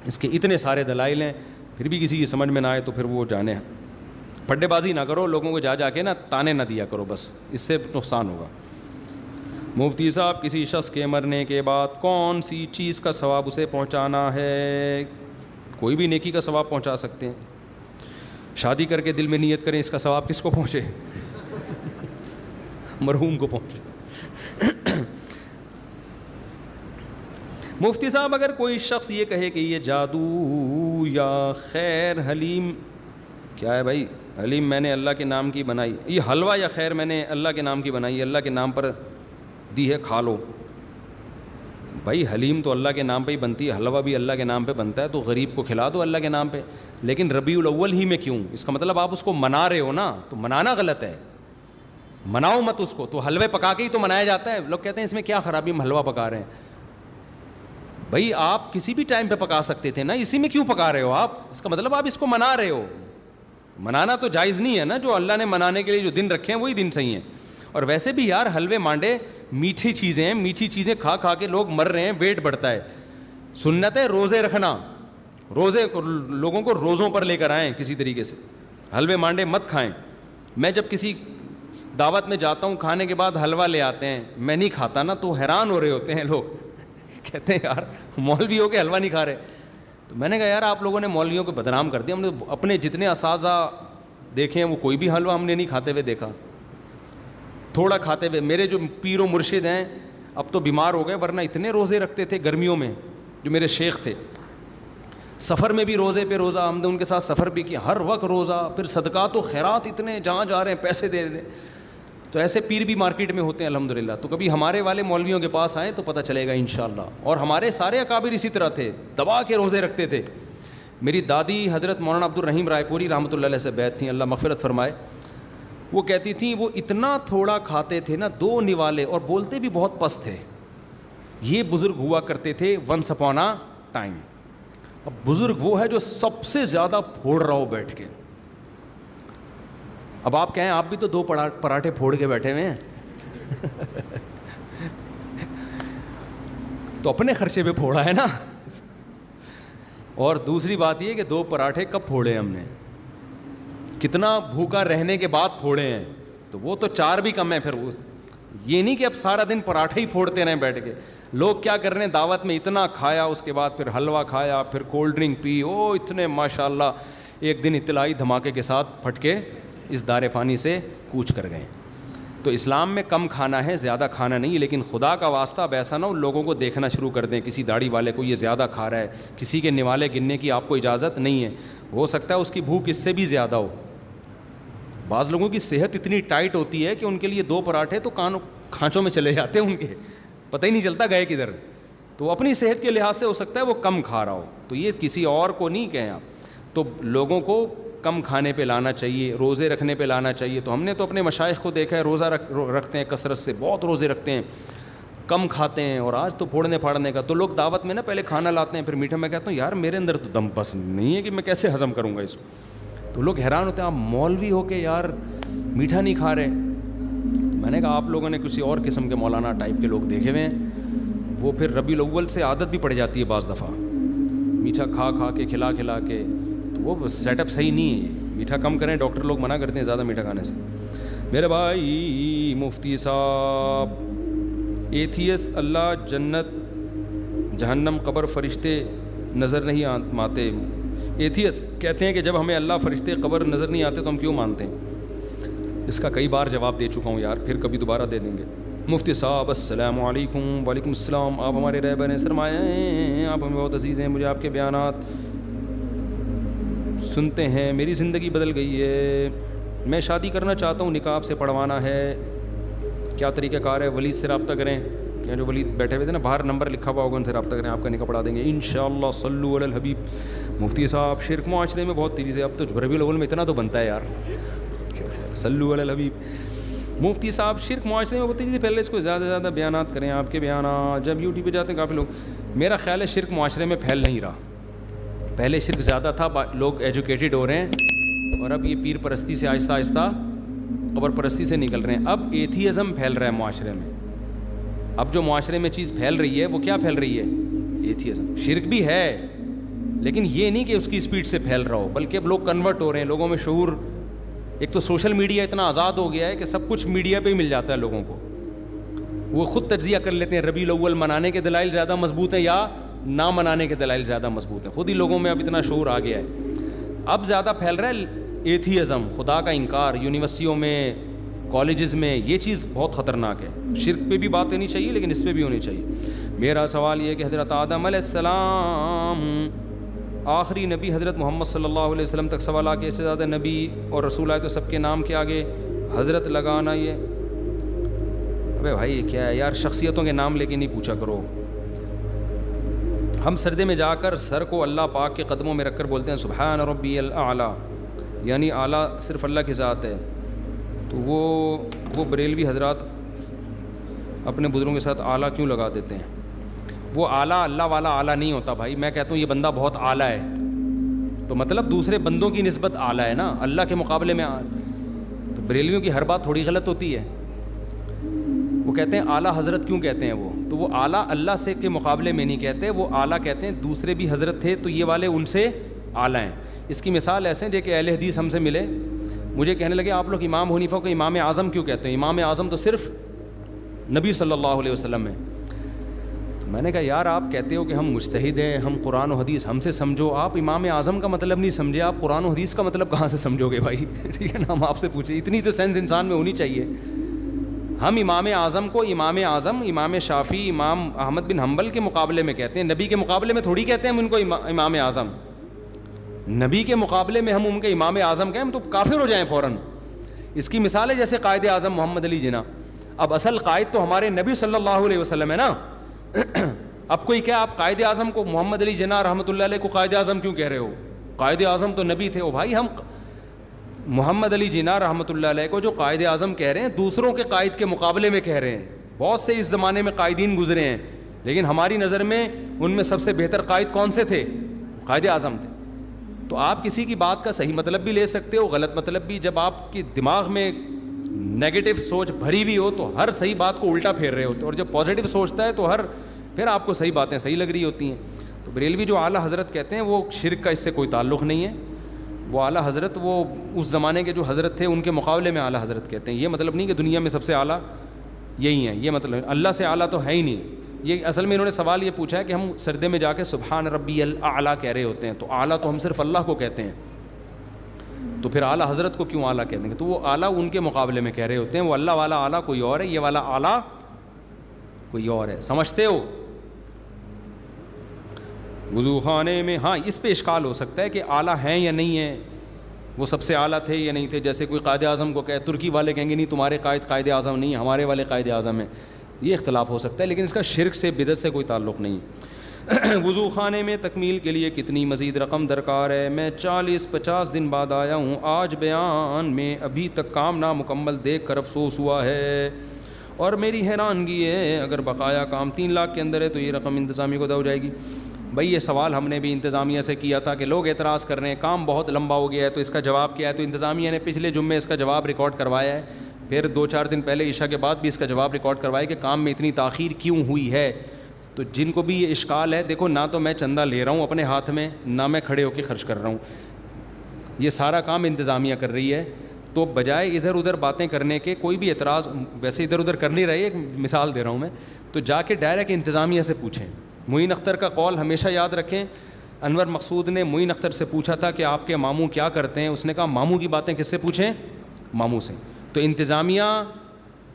اس کے اتنے سارے دلائل ہیں, پھر بھی کسی کی سمجھ میں نہ آئے تو پھر وہ جانے. پڈے بازی نہ کرو, لوگوں کو جا کے نا تانے نہ دیا کرو, بس اس سے نقصان ہوگا. مفتی صاحب, کسی شخص کے مرنے کے بعد کون سی چیز کا ثواب اسے پہنچانا ہے؟ کوئی بھی نیکی کا ثواب پہنچا سکتے ہیں. شادی کر کے دل میں نیت کریں, اس کا ثواب کس کو پہنچے؟ مرحوم کو پہنچے. مفتی صاحب, اگر کوئی شخص یہ کہے کہ یہ جادو یا خیر حلیم, کیا ہے بھائی حلیم میں نے اللہ کے نام کی بنائی, یہ حلوہ یا خیر میں نے اللہ کے نام کی بنائی, اللہ کے نام پر دی ہے, کھا لو. بھائی حلیم تو اللہ کے نام پہ ہی بنتی ہے, حلوہ بھی اللہ کے نام پہ بنتا ہے, تو غریب کو کھلا دو اللہ کے نام پہ. لیکن ربیع الاول ہی میں کیوں؟ اس کا مطلب آپ اس کو منا رہے ہو نا, تو منانا غلط ہے, مناؤ مت اس کو. تو حلوے پکا کے ہی تو منایا جاتا ہے. لوگ کہتے ہیں اس میں کیا خرابی, ہم حلوہ پکا رہے ہیں. بھائی آپ کسی بھی ٹائم پہ پکا سکتے تھے نا, اسی میں کیوں پکا رہے ہو آپ؟ اس کا مطلب آپ اس کو منا رہے ہو. منانا تو جائز نہیں ہے نا, جو اللہ نے منانے کے لیے جو دن رکھے ہیں وہی دن صحیح ہیں. اور ویسے بھی یار حلوے مانڈے میٹھی چیزیں ہیں, میٹھی چیزیں کھا کھا کے لوگ مر رہے ہیں, ویٹ بڑھتا ہے. سنت ہے روزے رکھنا, روزے لوگوں کو روزوں پر لے کر آئیں کسی طریقے سے, حلوے مانڈے مت کھائیں. میں جب کسی دعوت میں جاتا ہوں, کھانے کے بعد حلوہ لے آتے ہیں, میں نہیں کھاتا نا, تو حیران ہو رہے ہوتے ہیں لوگ, کہتے ہیں یار مولوی ہو کے حلوہ نہیں کھا رہے. تو میں نے کہا یار آپ لوگوں نے مولویوں کو بدنام کر دیا. ہم نے اپنے جتنے اساتذہ دیکھے ہیں وہ کوئی بھی حلوہ ہم نے نہیں کھاتے ہوئے دیکھا, تھوڑا کھاتے ہوئے. میرے جو پیر و مرشد ہیں اب تو بیمار ہو گئے, ورنہ اتنے روزے رکھتے تھے گرمیوں میں. جو میرے شیخ تھے, سفر میں بھی روزے پہ روزہ, ہم نے ان کے ساتھ سفر بھی کیا, ہر وقت روزہ. پھر صدقات و خیرات اتنے, جہاں جا رہے ہیں پیسے دے دیں. تو ایسے پیر بھی مارکیٹ میں ہوتے ہیں الحمدللہ. تو کبھی ہمارے والے مولویوں کے پاس آئیں تو پتہ چلے گا انشاءاللہ. اور ہمارے سارے اکابر اسی طرح تھے, دبا کے روزے رکھتے تھے. میری دادی حضرت مولانا عبد الرحیم رائے پوری رحمۃ اللہ علیہ سے بیعت تھیں, اللہ مغفرت فرمائے. وہ کہتی تھیں وہ اتنا تھوڑا کھاتے تھے نا, 2 نوالے, اور بولتے بھی بہت پست تھے. یہ بزرگ ہوا کرتے تھے ونس اپون اے ٹائم. اب بزرگ وہ ہے جو سب سے زیادہ پھوڑ رہا ہو بیٹھ کے. اب آپ کہیں آپ بھی تو 2 پراٹھے پھوڑ کے بیٹھے ہوئے ہیں, تو اپنے خرچے پہ پھوڑا ہے نا. اور دوسری بات یہ کہ 2 پراٹھے کب پھوڑے ہم نے, کتنا بھوکا رہنے کے بعد پھوڑے ہیں, تو وہ تو 4 بھی کم ہے. پھر یہ نہیں کہ اب سارا دن پراٹھے ہی پھوڑتے رہیں بیٹھ کے. لوگ کیا کر رہے ہیں, دعوت میں اتنا کھایا, اس کے بعد پھر حلوہ کھایا, پھر کولڈ ڈرنک پی, او اتنے ماشاءاللہ ایک دن اطلاعی دھماکے کے ساتھ پھٹ کے اس دار فانی سے کوچ کر گئے. تو اسلام میں کم کھانا ہے, زیادہ کھانا نہیں. لیکن خدا کا واسطہ اب ایسا نہ ہو لوگوں کو دیکھنا شروع کر دیں, کسی داڑھی والے کو یہ زیادہ کھا رہا ہے, کسی کے نوالے گننے کی آپ کو اجازت نہیں ہے. ہو سکتا ہے اس کی بھوک اس سے بھی زیادہ ہو. بعض لوگوں کی صحت اتنی ٹائٹ ہوتی ہے کہ ان کے لیے 2 پراٹھے تو کھانچوں میں چلے جاتے ہیں, ان کے پتہ ہی نہیں چلتا گئے کدھر. تو اپنی صحت کے لحاظ سے ہو سکتا ہے وہ کم کھا رہا ہو, تو یہ کسی اور کو نہیں کہیں آپ. تو لوگوں کو کم کھانے پہ لانا چاہیے, روزے رکھنے پہ لانا چاہیے. تو ہم نے تو اپنے مشائخ کو دیکھا ہے روزہ رکھتے ہیں کثرت سے, بہت روزے رکھتے ہیں, کم کھاتے ہیں. اور آج تو پھوڑنے پھاڑنے کا, تو لوگ دعوت میں نا پہلے کھانا لاتے ہیں پھر میٹھا. میں کہتا ہوں یار میرے اندر تو دم پسند نہیں ہے کہ میں کیسے ہضم کروں گا اس کو. تو لوگ حیران ہوتے ہیں آپ مولوی ہو کے یار میٹھا نہیں کھا رہے. میں نے کہا آپ لوگوں نے کسی اور قسم کے مولانا ٹائپ کے لوگ دیکھے ہوئے ہیں, وہ پھر ربیع الاول سے عادت بھی پڑ جاتی ہے بعض دفعہ, میٹھا کھا کھا کے کھلا کھلا کے. تو وہ سیٹ اپ صحیح نہیں ہے. میٹھا کم کریں, ڈاکٹر لوگ منع کرتے ہیں زیادہ میٹھا کھانے سے. میرے بھائی مفتی صاحب, ایتھیس اللہ جنت جہنم قبر فرشتے نظر نہیں آتے. ایتھیس کہتے ہیں کہ جب ہمیں اللہ فرشتے قبر نظر نہیں آتے تو ہم کیوں مانتے ہیں؟ اس کا کئی بار جواب دے چکا ہوں یار, پھر کبھی دوبارہ دے دیں گے. مفتی صاحب السلام علیکم. وعلیکم السلام. آپ ہمارے رہبر ہیں, سرمایہ ہیں, آپ ہمیں بہت عزیز ہیں. مجھے آپ کے بیانات سنتے ہیں میری زندگی بدل گئی ہے, میں شادی کرنا چاہتا ہوں, نکاح سے پڑھوانا ہے, کیا طریقہ کار ہے؟ ولید سے رابطہ کریں, یا جو ولید بیٹھے ہوئے تھے نا باہر نمبر لکھا ہوا ہوگا ان سے رابطہ کریں, آپ کا نکاح پڑھا دیں گے انشاءاللہ. صلو علی الحبیب. مفتی صاحب شرک معاشرے میں بہت تیزی سے, اب تو ربیع الاول میں اتنا تو بنتا ہے یار, صلو علی الحبیب. مفتی صاحب شرک معاشرے میں بہت تیزی سے پھیل رہا ہے, اس کو زیادہ سے زیادہ بیانات کریں, آپ کے بیانات جب یوٹیوب پہ جاتے ہیں کافی لوگ. میرا خیال ہے شرک معاشرے میں پھیل نہیں رہا, پہلے شرک زیادہ تھا, لوگ ایجوکیٹڈ ہو رہے ہیں, اور اب یہ پیر پرستی سے آہستہ آہستہ قبر پرستی سے نکل رہے ہیں. اب ایتھیزم پھیل رہا ہے معاشرے میں. اب جو معاشرے میں چیز پھیل رہی ہے وہ کیا پھیل رہی ہے؟ ایتھیزم. شرک بھی ہے لیکن یہ نہیں کہ اس کی اسپیڈ سے پھیل رہا ہو, بلکہ اب لوگ کنورٹ ہو رہے ہیں, لوگوں میں شعور. ایک تو سوشل میڈیا اتنا آزاد ہو گیا ہے کہ سب کچھ میڈیا پہ ہی مل جاتا ہے لوگوں کو, وہ خود تجزیہ کر لیتے ہیں ربیع الاول منانے کے دلائل زیادہ مضبوط ہیں یا نہ منانے کے دلائل زیادہ مضبوط ہیں. خود ہی لوگوں میں اب اتنا شعور آ گیا ہے. اب زیادہ پھیل رہا ہے ایتھیزم, خدا کا انکار. یونیورسٹیوں میں, کالجز میں یہ چیز بہت خطرناک ہے. شرک پہ بھی بات ہونی چاہیے لیکن اس پہ بھی ہونی چاہیے. میرا سوال یہ ہے کہ حضرت آدم علیہ السلام آخری نبی, حضرت محمد صلی اللہ علیہ وسلم تک سوال آ کے اس سے زیادہ نبی اور رسول آئے تو سب کے نام کے آگے حضرت لگانا, یہ ابے بھائی یہ کیا ہے یار؟ شخصیتوں کے نام لے کے نہیں پوچھا کرو. ہم سردے میں جا کر سر کو اللہ پاک کے قدموں میں رکھ کر بولتے ہیں سبحان ربی الاعلیٰ, یعنی اعلیٰ صرف اللہ کی ذات ہے. تو وہ بریلوی حضرات اپنے بزرگوں کے ساتھ اعلیٰ کیوں لگا دیتے ہیں؟ وہ اعلیٰ اللہ والا اعلیٰ نہیں ہوتا بھائی. میں کہتا ہوں یہ بندہ بہت اعلیٰ ہے, تو مطلب دوسرے بندوں کی نسبت اعلیٰ ہے نا, اللہ کے مقابلے میں. تو بریلویوں کی ہر بات تھوڑی غلط ہوتی ہے. وہ کہتے ہیں اعلیٰ حضرت کیوں کہتے ہیں تو وہ اعلیٰ اللہ سے کے مقابلے میں نہیں کہتے, وہ اعلیٰ کہتے ہیں دوسرے بھی حضرت تھے تو یہ والے ان سے اعلیٰ ہیں. اس کی مثال ایسے ہیں کہ اہل حدیث ہم سے ملے, مجھے کہنے لگے آپ لوگ امام حنیفہ کو امام اعظم کیوں کہتے ہیں؟ امام اعظم تو صرف نبی صلی اللہ علیہ وسلم ہے. میں نے کہا یار آپ کہتے ہو کہ ہم مجتہد ہیں, ہم قرآن و حدیث ہم سے سمجھو, آپ امام اعظم کا مطلب نہیں سمجھے, آپ قرآن و حدیث کا مطلب کہاں سے سمجھو گے بھائی؟ ٹھیک ہے نا, ہم آپ سے پوچھیں, اتنی تو سینس انسان میں ہونی چاہیے. ہم امام اعظم کو امام اعظم, امام شافعی, امام احمد بن حنبل کے مقابلے میں کہتے ہیں, نبی کے مقابلے میں تھوڑی کہتے ہیں ہم ان کو امام اعظم. نبی کے مقابلے میں ہم ان کے امام اعظم کہیں تو کافر ہو جائیں فوراً. اس کی مثال ہے جیسے قائد اعظم محمد علی جناح. اب اصل قائد تو ہمارے نبی صلی اللہ علیہ وسلم ہے نا. اب کوئی کیا آپ قائد اعظم کو محمد علی جناح رحمۃ اللہ علیہ کو قائد اعظم کیوں کہہ رہے ہو؟ قائد اعظم تو نبی تھے. او بھائی ہم محمد علی جناح رحمۃ اللہ علیہ کو جو قائد اعظم کہہ رہے ہیں دوسروں کے قائد کے مقابلے میں کہہ رہے ہیں. بہت سے اس زمانے میں قائدین گزرے ہیں لیکن ہماری نظر میں ان میں سب سے بہتر قائد کون سے تھے؟ قائد اعظم تھے. تو آپ کسی کی بات کا صحیح مطلب بھی لے سکتے ہو, غلط مطلب بھی. جب آپ کے دماغ میں نیگیٹو سوچ بھری ہوئی ہو تو ہر صحیح بات کو الٹا پھیر رہے ہوتے, اور جب پازیٹیو سوچتا ہے تو پھر آپ کو صحیح باتیں صحیح لگ رہی ہوتی ہیں. تو بریلوی جو اعلیٰ حضرت کہتے ہیں وہ شرک کا اس سے کوئی تعلق نہیں ہے. وہ اعلیٰ حضرت وہ اس زمانے کے جو حضرت تھے ان کے مقابلے میں اعلیٰ حضرت کہتے ہیں. یہ مطلب نہیں کہ دنیا میں سب سے اعلیٰ یہی ہیں, یہ مطلب اللہ سے اعلیٰ تو ہے ہی نہیں. یہ اصل میں انہوں نے سوال یہ پوچھا ہے کہ ہم سردے میں جا کے سبحان ربی الاعلیٰ کہہ رہے ہوتے ہیں, تو اعلیٰ تو ہم صرف اللہ کو کہتے ہیں, تو پھر اعلیٰ حضرت کو کیوں اعلیٰ کہتے ہیں؟ تو وہ اعلیٰ ان کے مقابلے میں کہہ رہے ہوتے ہیں. وہ اللہ والا اعلیٰ کوئی اور ہے, یہ والا اعلیٰ کوئی اور ہے. سمجھتے ہو؟ وضو خانے میں ہاں اس پہ اشکال ہو سکتا ہے کہ اعلیٰ ہیں یا نہیں ہیں, وہ سب سے اعلیٰ تھے یا نہیں تھے. جیسے کوئی قائد اعظم کو کہے, ترکی والے کہیں گے نہیں تمہارے قائد اعظم نہیں, ہمارے والے قائد اعظم ہیں. یہ اختلاف ہو سکتا ہے لیکن اس کا شرک سے بدعت سے کوئی تعلق نہیں. وضو خانے میں تکمیل کے لیے کتنی مزید رقم درکار ہے؟ میں 40-50 دن بعد آیا ہوں, آج بیان میں ابھی تک کام نامکمل دیکھ کر افسوس ہوا ہے اور میری حیرانگی ہے اگر بقایا کام 3 لاکھ کے اندر ہے تو یہ رقم انتظامیہ کو ادا ہو جائے گی. بھائی یہ سوال ہم نے بھی انتظامیہ سے کیا تھا کہ لوگ اعتراض کر رہے ہیں کام بہت لمبا ہو گیا ہے, تو اس کا جواب کیا ہے؟ تو انتظامیہ نے پچھلے جمعے اس کا جواب ریکارڈ کروایا ہے, پھر 2-4 دن پہلے عشاء کے بعد بھی اس کا جواب ریکارڈ کروایا کہ کام میں اتنی تاخیر کیوں ہوئی ہے. تو جن کو بھی یہ اشکال ہے, دیکھو نہ تو میں چندہ لے رہا ہوں اپنے ہاتھ میں, نہ میں کھڑے ہو کے خرچ کر رہا ہوں, یہ سارا کام انتظامیہ کر رہی ہے. تو بجائے ادھر ادھر باتیں کرنے کے, کوئی بھی اعتراض ویسے ادھر ادھر کر نہیں رہی, ایک مثال دے رہا ہوں میں, تو جا کے ڈائریکٹ انتظامیہ سے پوچھیں. معین اختر کا قول ہمیشہ یاد رکھیں. انور مقصود نے معین اختر سے پوچھا تھا کہ آپ کے ماموں کیا کرتے ہیں, اس نے کہا ماموں کی باتیں کس سے پوچھیں؟ ماموں سے. تو انتظامیہ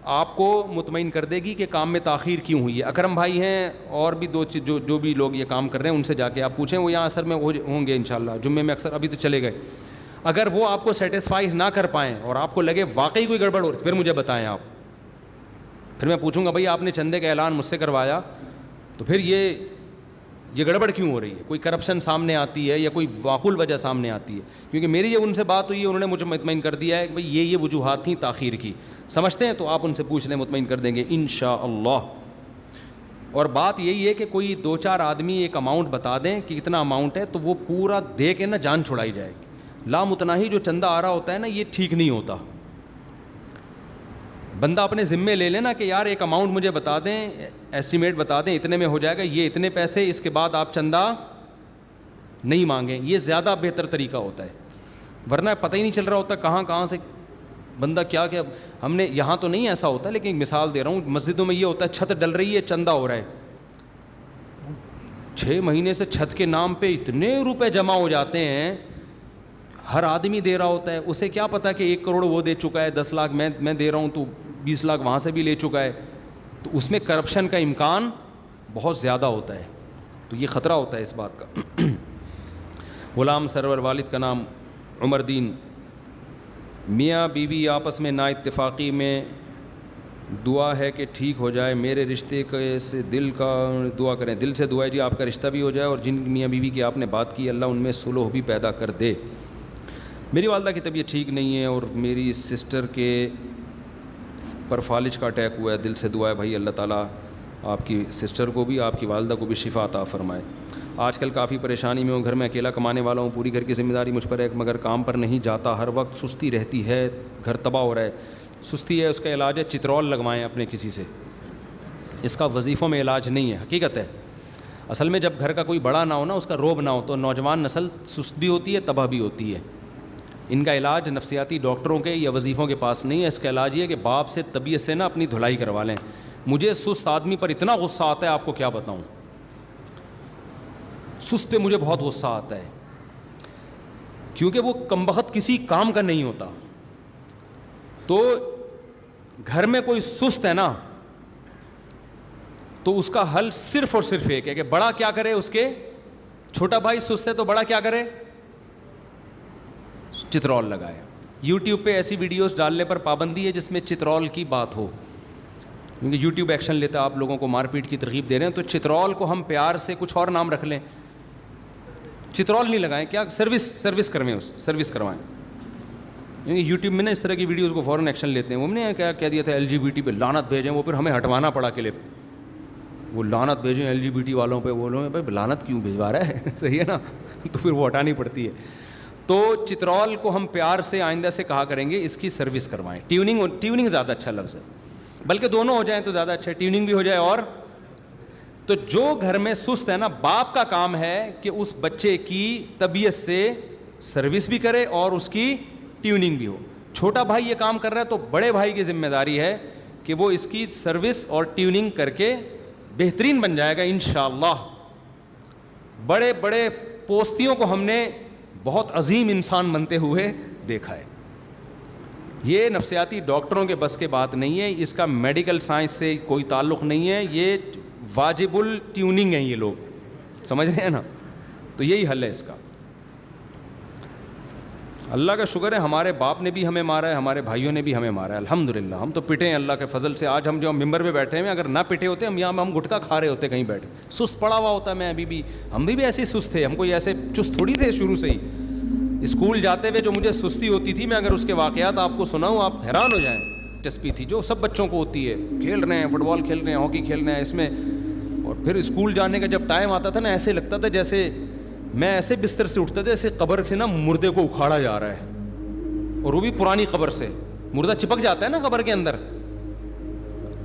آپ کو مطمئن کر دے گی کہ کام میں تاخیر کیوں ہوئی ہے. اکرم بھائی ہیں اور بھی جو بھی لوگ یہ کام کر رہے ہیں ان سے جا کے آپ پوچھیں, وہ یہاں اثر میں ہوں گے انشاءاللہ, جمعے میں اکثر, ابھی تو چلے گئے. اگر وہ آپ کو سیٹسفائی نہ کر پائیں اور آپ کو لگے واقعی کوئی گڑبڑ ہو رہی, پھر مجھے بتائیں آپ, پھر میں پوچھوں گا بھائی آپ نے چندے کا اعلان مجھ سے کروایا تو پھر یہ گڑبڑ کیوں ہو رہی ہے, کوئی کرپشن سامنے آتی ہے یا کوئی معقول وجہ سامنے آتی ہے. کیونکہ میری جب ان سے بات ہوئی ہے انہوں نے مجھے مطمئن کر دیا ہے کہ بھائی یہ وجوہات تھیں تاخیر کی, سمجھتے ہیں, تو آپ ان سے پوچھ لیں, مطمئن کر دیں گے انشاءاللہ. اور بات یہی ہے کہ کوئی 2-4 آدمی ایک اماؤنٹ بتا دیں کہ کتنا اماؤنٹ ہے, تو وہ پورا دے کے نا جان چھڑائی جائے گی. لامتناہی جو چندہ آ رہا ہوتا ہے نا, یہ ٹھیک نہیں ہوتا. بندہ اپنے ذمے لے لینا کہ یار ایک اماؤنٹ مجھے بتا دیں, ایسٹیمیٹ بتا دیں, اتنے میں ہو جائے گا, یہ اتنے پیسے, اس کے بعد آپ چندہ نہیں مانگیں. یہ زیادہ بہتر طریقہ ہوتا ہے, ورنہ پتہ ہی نہیں چل رہا ہوتا کہاں سے بندہ کیا. ہم نے یہاں تو نہیں ایسا ہوتا, لیکن ایک مثال دے رہا ہوں, مسجدوں میں یہ ہوتا ہے چھت ڈل رہی ہے, چندہ ہو رہا ہے, 6 مہینے سے چھت کے نام پہ اتنے روپے جمع ہو جاتے ہیں, ہر آدمی دے رہا ہوتا ہے. اسے کیا پتا کہ 1 کروڑ وہ دے چکا ہے, 10 لاکھ میں دے رہا ہوں, تو 20 لاکھ وہاں سے بھی لے چکا ہے. تو اس میں کرپشن کا امکان بہت زیادہ ہوتا ہے, تو یہ خطرہ ہوتا ہے اس بات کا. غلام سرور, والد کا نام عمر دین. میاں بیوی آپس میں نا اتفاقی میں, دعا ہے کہ ٹھیک ہو جائے میرے رشتے کے سے, دل کا دعا کریں, دل سے دعا ہے جی آپ کا رشتہ بھی ہو جائے, اور جن میاں بیوی کی آپ نے بات کی اللہ ان میں صلح بھی پیدا کر دے. میری والدہ کی طبیعت ٹھیک نہیں ہے اور میری سسٹر کے پر فالج کا اٹیک ہوا ہے, دل سے دعا ہے بھائی اللہ تعالیٰ آپ کی سسٹر کو بھی, آپ کی والدہ کو بھی شفا عطا فرمائے. آج کل کافی پریشانی میں ہوں, گھر میں اکیلا کمانے والا ہوں, پوری گھر کی ذمہ داری مجھ پر ہے, مگر کام پر نہیں جاتا, ہر وقت سستی رہتی ہے, گھر تباہ ہو رہا ہے. سستی ہے, اس کا علاج ہے چترول لگوائیں اپنے کسی سے, اس کا وظیفوں میں علاج نہیں ہے, حقیقت ہے. اصل میں جب گھر کا کوئی بڑا نہ ہو نا, اس کا روب نہ ہو, تو نوجوان نسل سست بھی ہوتی ہے, تباہ بھی ہوتی ہے. ان کا علاج نفسیاتی ڈاکٹروں کے یا وظیفوں کے پاس نہیں ہے, اس کا علاج یہ ہے کہ باپ سے طبیعت سے نا اپنی دھلائی کروا لیں. مجھے سست آدمی پر اتنا غصہ آتا ہے, آپ کو کیا بتاؤں, سست پہ مجھے بہت غصہ آتا ہے, کیونکہ وہ کمبخت کسی کام کا نہیں ہوتا. تو گھر میں کوئی سست ہے نا, تو اس کا حل صرف اور صرف ایک ہے کہ بڑا کیا کرے, اس کے چھوٹا بھائی سست ہے تو بڑا کیا کرے, چترول لگائے. یوٹیوب پہ ایسی ویڈیوز ڈالنے پر پابندی ہے جس میں چترول کی بات ہو, کیونکہ یوٹیوب ایکشن لیتا ہے, آپ لوگوں کو مار پیٹ کی ترغیب دے رہے ہیں. تو چترول کو ہم پیار سے کچھ اور نام رکھ لیں, چترول نہیں لگائیں, کیا سروس کروائیں, سروس کروائیں. کیونکہ یوٹیوب میں نا اس طرح کی ویڈیوز کو فوراً ایکشن لیتے ہیں. وہ نے کیا کہہ دیا تھا LGBT پہ لعنت بھیجیں, وہ پھر ہمیں ہٹوانا پڑا کلپ, وہ لعنت بھیجیں LGBT والوں پہ. وہ لوگ بھائی لعنت کیوں بھیجوا رہا ہے, صحیح ہے نا, تو پھر وہ ہٹانی پڑتی ہے. تو چترول کو ہم پیار سے آئندہ سے کہا کریں گے اس کی سروس کروائیں. ٹیوننگ زیادہ اچھا لفظ ہے, بلکہ دونوں ہو جائیں تو زیادہ اچھا ہے, ٹیوننگ بھی ہو جائے. اور تو جو گھر میں سست ہے نا, باپ کا کام ہے کہ اس بچے کی طبیعت سے سروس بھی کرے اور اس کی ٹیوننگ بھی ہو. چھوٹا بھائی یہ کام کر رہا ہے تو بڑے بھائی کی ذمہ داری ہے کہ وہ اس کی سروس اور ٹیوننگ کر کے بہترین بن جائے گا انشاءاللہ. بڑے بڑے پوستیوں کو ہم نے بہت عظیم انسان بنتے ہوئے دیکھا ہے. یہ نفسیاتی ڈاکٹروں کے بس کے بات نہیں ہے, اس کا میڈیکل سائنس سے کوئی تعلق نہیں ہے, یہ واجب الٹیوننگ ہیں یہ لوگ, سمجھ رہے ہیں نا. تو یہی حل ہے اس کا. اللہ کا شکر ہے ہمارے باپ نے بھی ہمیں مارا ہے, ہمارے بھائیوں نے بھی ہمیں مارا ہے, الحمدللہ. ہم تو پٹے ہیں اللہ کے فضل سے. آج ہم جو ممبر پہ بیٹھے ہیں, اگر نہ پٹے ہوتے ہم یہاں ہم گٹکا کھا رہے ہوتے کہیں بیٹھے. سست پڑا ہوا ہوتا میں ابھی بھی, ہم بھی ایسے ہی سست تھے, ہم کوئی ایسے چست تھوڑی تھے شروع سے ہی. اسکول جاتے ہوئے جو مجھے سستی ہوتی تھی, میں اگر اس کے واقعات آپ کو سناؤں آپ حیران ہو جائیں. دلچسپی تھی جو سب بچوں کو ہوتی ہے, کھیل رہے ہیں, فٹ بال کھیل رہے ہیں, ہاکی کھیل رہے ہیں اس میں. اور پھر اسکول جانے کا جب ٹائم آتا تھا نا, ایسے لگتا تھا جیسے میں ایسے بستر سے اٹھتا تھا جیسے قبر سے نا مردے کو اکھاڑا جا رہا ہے, اور وہ بھی پرانی قبر سے. مردہ چپک جاتا ہے نا قبر کے اندر.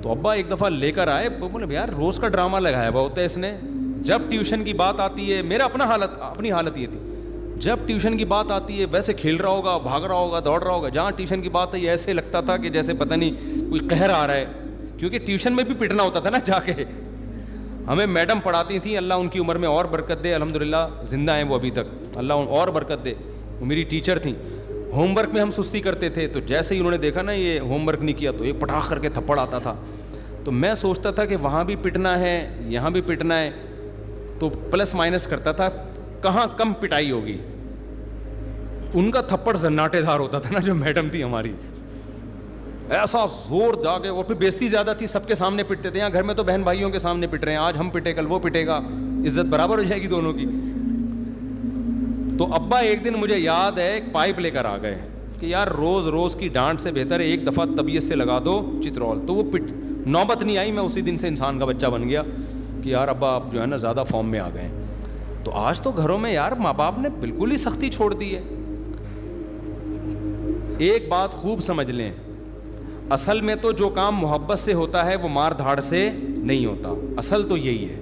تو ابا ایک دفعہ لے کر آئے, بولے یار روز کا ڈرامہ لگایا ہوا ہوتا ہے اس نے. جب ٹیوشن کی بات آتی ہے, میرا اپنی حالت یہ تھی, جب ٹیوشن کی بات آتی ہے ویسے کھیل رہا ہوگا, بھاگ رہا ہوگا, دوڑ رہا ہوگا. جہاں ٹیوشن کی بات ہے ایسے لگتا تھا کہ جیسے پتہ نہیں کوئی قہر آ رہا ہے, کیونکہ ٹیوشن میں بھی پٹنا ہوتا تھا نا جا کے. ہمیں میڈم پڑھاتی تھیں, اللہ ان کی عمر میں اور برکت دے, الحمدللہ زندہ ہیں وہ ابھی تک, اللہ اور برکت دے. وہ میری ٹیچر تھیں. ہوم ورک میں ہم سستی کرتے تھے, تو جیسے ہی انہوں نے دیکھا نا یہ ہوم ورک نہیں کیا تو یہ پٹاخ کر کے تھپڑ آتا تھا. تو میں سوچتا تھا کہ وہاں بھی پٹنا ہے یہاں بھی پٹنا ہے, تو پلس مائنس کرتا تھا کہاں کم پٹائی ہوگی. ان کا تھپڑ زناٹے دار ہوتا تھا نا جو میڈم تھی ہماری, ایسا زور جا کے, اور پھر بےزتی زیادہ تھی, سب کے سامنے پٹتے تھے. یہاں گھر میں تو بہن بھائیوں کے سامنے پٹ رہے ہیں, آج ہم پٹے کل وہ پٹے گا, عزت برابر ہو جائے گی دونوں کی. تو ابا ایک دن مجھے یاد ہے ایک پائپ لے کر آ گئے کہ یار روز روز کی ڈانٹ سے بہتر ہے ایک دفعہ طبیعت سے لگا دو چترول. تو وہ نوبت نہیں آئی, میں اسی دن سے انسان کا بچہ بن گیا کہ یار ابا آپ جو ہے نا زیادہ فارم میں آ گئے ہیں. تو آج تو گھروں میں یار ماں باپ نے بالکل ہی سختی چھوڑ دی ہے. ایک بات خوب سمجھ لیں, اصل میں تو جو کام محبت سے ہوتا ہے وہ مار دھاڑ سے نہیں ہوتا. اصل تو یہی ہے,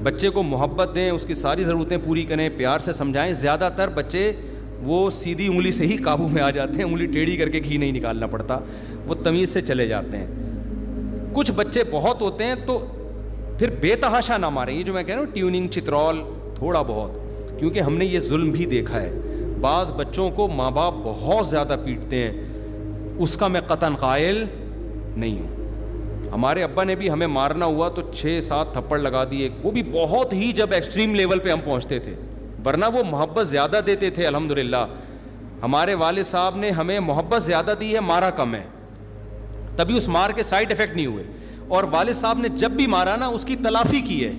بچے کو محبت دیں, اس کی ساری ضرورتیں پوری کریں, پیار سے سمجھائیں. زیادہ تر بچے وہ سیدھی انگلی سے ہی قابو میں آ جاتے ہیں, انگلی ٹیڑھی کر کے گھی نہیں نکالنا پڑتا, وہ تمیز سے چلے جاتے ہیں. کچھ بچے بہت ہوتے ہیں تو پھر بے تحاشا نہ ماریں, یہ جو میں کہہ رہا ہوں ٹیوننگ چترول تھوڑا بہت, کیونکہ ہم نے یہ ظلم بھی دیکھا ہے. بعض بچوں کو ماں باپ بہت زیادہ پیٹتے ہیں, اس کا میں قطعاً قائل نہیں ہوں. ہمارے ابا نے بھی ہمیں مارنا ہوا تو 6-7 تھپڑ لگا دیے, وہ بھی بہت ہی جب ایکسٹریم لیول پہ ہم پہنچتے تھے, ورنہ وہ محبت زیادہ دیتے تھے. الحمدللہ ہمارے والد صاحب نے ہمیں محبت زیادہ دی ہے, مارا کم ہے, تبھی اس مار کے سائیڈ ایفیکٹ نہیں ہوئے. اور والد صاحب نے جب بھی مارا نا اس کی تلافی کی ہے.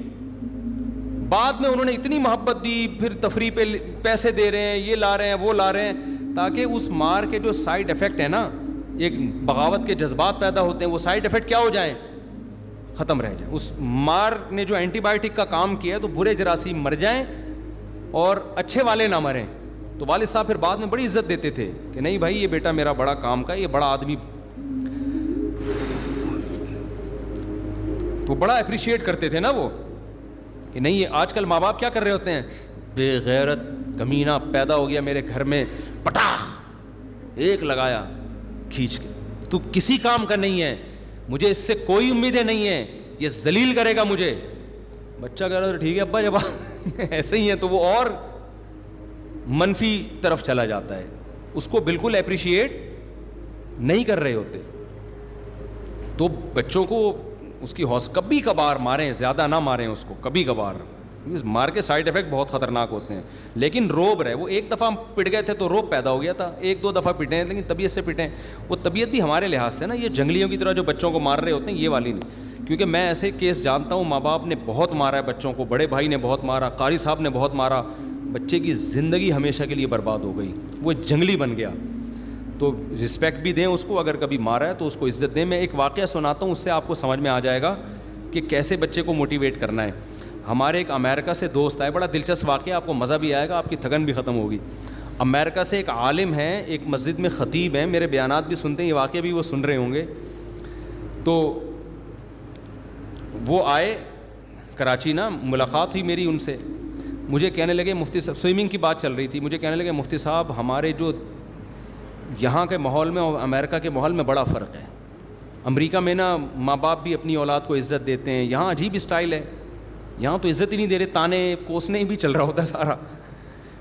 بعد میں انہوں نے اتنی محبت دی, پھر تفریح پہ پیسے دے رہے ہیں, یہ لا رہے ہیں وہ لا رہے ہیں, تاکہ اس مار کے جو سائیڈ ایفیکٹ ہے نا, ایک بغاوت کے جذبات پیدا ہوتے ہیں, وہ سائیڈ ایفیکٹ کیا ہو جائیں, ختم رہ جائیں. اس مار نے جو اینٹی بائیوٹک کا کام کیا ہے تو برے جراثیم مر جائیں اور اچھے والے نہ مریں. تو والد صاحب پھر بعد میں بڑی عزت دیتے تھے کہ نہیں بھائی یہ بیٹا میرا بڑا کام کا, یہ بڑا آدمی, تو بڑا اپریشیٹ کرتے تھے نا وہ, کہ نہیں یہ آج کل ماں باپ کیا کر رہے ہوتے ہیں, بے غیرت کمینہ پیدا ہو گیا میرے گھر میں, پٹاخ ایک لگایا کھینچ کے, تو کسی کام کا نہیں ہے, مجھے اس سے کوئی امیدیں نہیں ہیں, یہ ذلیل کرے گا مجھے. بچہ کہہ رہا ہے ٹھیک ہے ابا, جب ایسے ہی ہے تو وہ اور منفی طرف چلا جاتا ہے, اس کو بالکل اپریشیٹ نہیں کر رہے ہوتے. تو بچوں کو اس کی کبھی کبھار ماریں, زیادہ نہ ماریں اس کو, کبھی کبھار. مار کے سائیڈ ایفیکٹ بہت خطرناک ہوتے ہیں, لیکن روب رہے. وہ ایک دفعہ ہم پٹ گئے تھے تو روب پیدا ہو گیا تھا, 1-2 دفعہ پٹے ہیں لیکن طبیعت سے پٹیں. وہ طبیعت بھی ہمارے لحاظ سے نا, یہ جنگلیوں کی طرح جو بچوں کو مار رہے ہوتے ہیں یہ والی نہیں. کیونکہ میں ایسے کیس جانتا ہوں, ماں باپ نے بہت مارا ہے بچوں کو, بڑے بھائی نے بہت مارا, قاری صاحب نے بہت مارا, بچے کی زندگی ہمیشہ کے لیے برباد ہو گئی, وہ جنگلی بن گیا. تو رسپیکٹ بھی دیں اس کو, اگر کبھی مارا ہے تو اس کو عزت دیں. میں ایک واقعہ سناتا ہوں, اس سے آپ کو سمجھ میں آ جائے گا کہ کیسے بچے کو موٹیویٹ کرنا ہے. ہمارے ایک امریکہ سے دوست آئے, بڑا دلچسپ واقعہ, آپ کو مزہ بھی آئے گا, آپ کی تھکن بھی ختم ہوگی. امریکہ سے ایک عالم ہیں, ایک مسجد میں خطیب ہیں, میرے بیانات بھی سنتے ہیں, یہ واقعہ بھی وہ سن رہے ہوں گے. تو وہ آئے کراچی نا, ملاقات ہوئی میری ان سے, مجھے کہنے لگے مفتی صاحب, سوئمنگ کی بات چل رہی تھی, مجھے کہنے لگے مفتی صاحب ہمارے جو یہاں کے ماحول میں اور امریکہ کے ماحول میں بڑا فرق ہے. امریکہ میں نا ماں باپ بھی اپنی اولاد کو عزت دیتے ہیں, یہاں عجیب اسٹائل ہے, یہاں تو عزت ہی نہیں دے رہے, تانے کوسنے ہی بھی چل رہا ہوتا ہے سارا.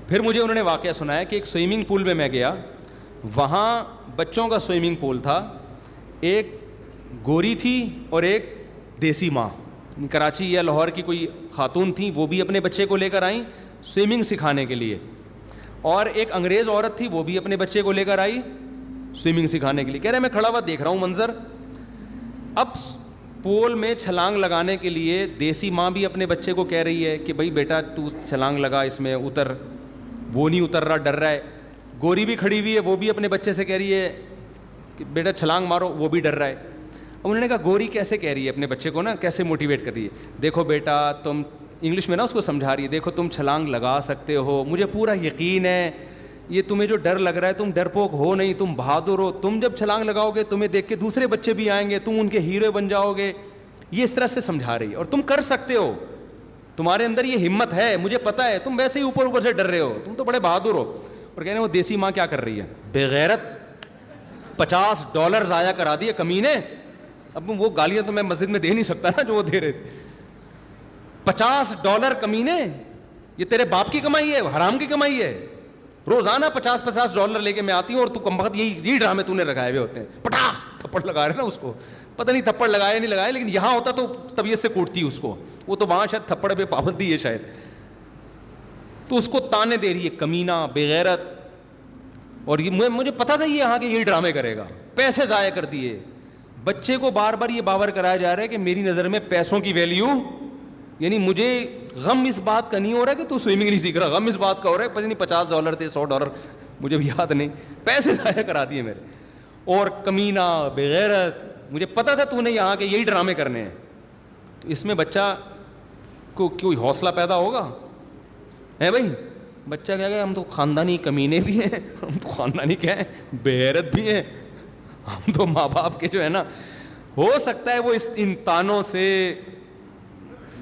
پھر مجھے انہوں نے واقعہ سنایا کہ ایک سوئمنگ پول میں گیا, وہاں بچوں کا سوئمنگ پول تھا, ایک گوری تھی اور ایک دیسی ماں, کراچی یا لاہور کی کوئی خاتون تھیں, وہ بھی اپنے بچے کو لے کر آئیں سوئمنگ سکھانے کے لیے, اور ایک انگریز عورت تھی, وہ بھی اپنے بچے کو لے کر آئی سوئمنگ سکھانے کے لیے. کہہ رہے میں کھڑا ہوا دیکھ رہا ہوں منظر. اب پول میں چھلانگ لگانے کے لیے دیسی ماں بھی اپنے بچے کو کہہ رہی ہے کہ بھائی بیٹا تو چھلانگ لگا, اس میں اتر, وہ نہیں اتر رہا, ڈر رہا ہے. گوری بھی کھڑی ہوئی ہے, وہ بھی اپنے بچے سے کہہ رہی ہے کہ بیٹا چھلانگ مارو, وہ بھی ڈر رہا ہے. انہوں نے کہا گوری کیسے کہہ رہی ہے اپنے بچے کو نا, کیسے موٹیویٹ کر رہی ہے, دیکھو بیٹا تم, انگلش میں نا اس کو سمجھا رہی ہے, دیکھو تم چھلانگ لگا سکتے ہو, مجھے پورا یقین ہے, یہ تمہیں جو ڈر لگ رہا ہے تم ڈرپوک ہو نہیں, تم بہادر ہو, تم جب چھلانگ لگاؤ گے تمہیں دیکھ کے دوسرے بچے بھی آئیں گے, تم ان کے ہیرو بن جاؤ گے. یہ اس طرح سے سمجھا رہی ہے, اور تم کر سکتے ہو, تمہارے اندر یہ ہمت ہے, مجھے پتا ہے, تم ویسے ہی اوپر سے ڈر رہے ہو, تم تو بڑے بہادر ہو. اور کہنے وہ دیسی ماں کیا کر رہی ہے, بے غیرت, $50 ضائع کرا دیے کمینے. اب وہ گالیاں تو میں مسجد میں دے نہیں سکتا نا جو وہ دے رہے تھے. $50 کمینے, یہ تیرے باپ کی کمائی ہے, حرام کی کمائی ہے. روزانہ $50 لے کے میں آتی ہوں اور تو کم وقت یہی ڈرامے تو نے لگائے ہوئے ہوتے ہیں, پٹاخ تھپڑ لگا رہے نا اس کو, پتہ نہیں تھپڑ لگائے نہیں لگائے, لیکن یہاں ہوتا تو طبیعت سے کوٹتی اس کو, وہ تو وہاں شاید تھپڑ پہ پابندی ہے شاید, تو اس کو تانے دے رہی ہے کمینہ بے غیرت. اور یہ مجھے پتا تھا یہ یہاں کے یہی ڈرامے کرے گا, پیسے ضائع کر دیے. بچے کو بار بار یہ باور کرایا جا رہا ہے کہ میری نظر میں پیسوں کی ویلیو, یعنی مجھے غم اس بات کا نہیں ہو رہا کہ تو سوئمنگ نہیں سیکھ رہا, غم اس بات کا ہو رہا ہے پتہ نہیں $50 تھے $100, مجھے بھی یاد نہیں, پیسے ضائع کرا دیے میرے. اور کمینہ بے غیرت, مجھے پتا تھا تو نے یہاں کے یہی ڈرامے کرنے ہیں. تو اس میں بچہ کو کوئی حوصلہ پیدا ہوگا ہے بھائی؟ بچہ کیا کہ ہم تو خاندانی کمینے بھی ہیں, ہم تو خاندانی کیا ہیں, بے غیرت بھی ہیں, ہم تو ماں باپ کے جو ہے نا, ہو سکتا ہے وہ ان تانوں سے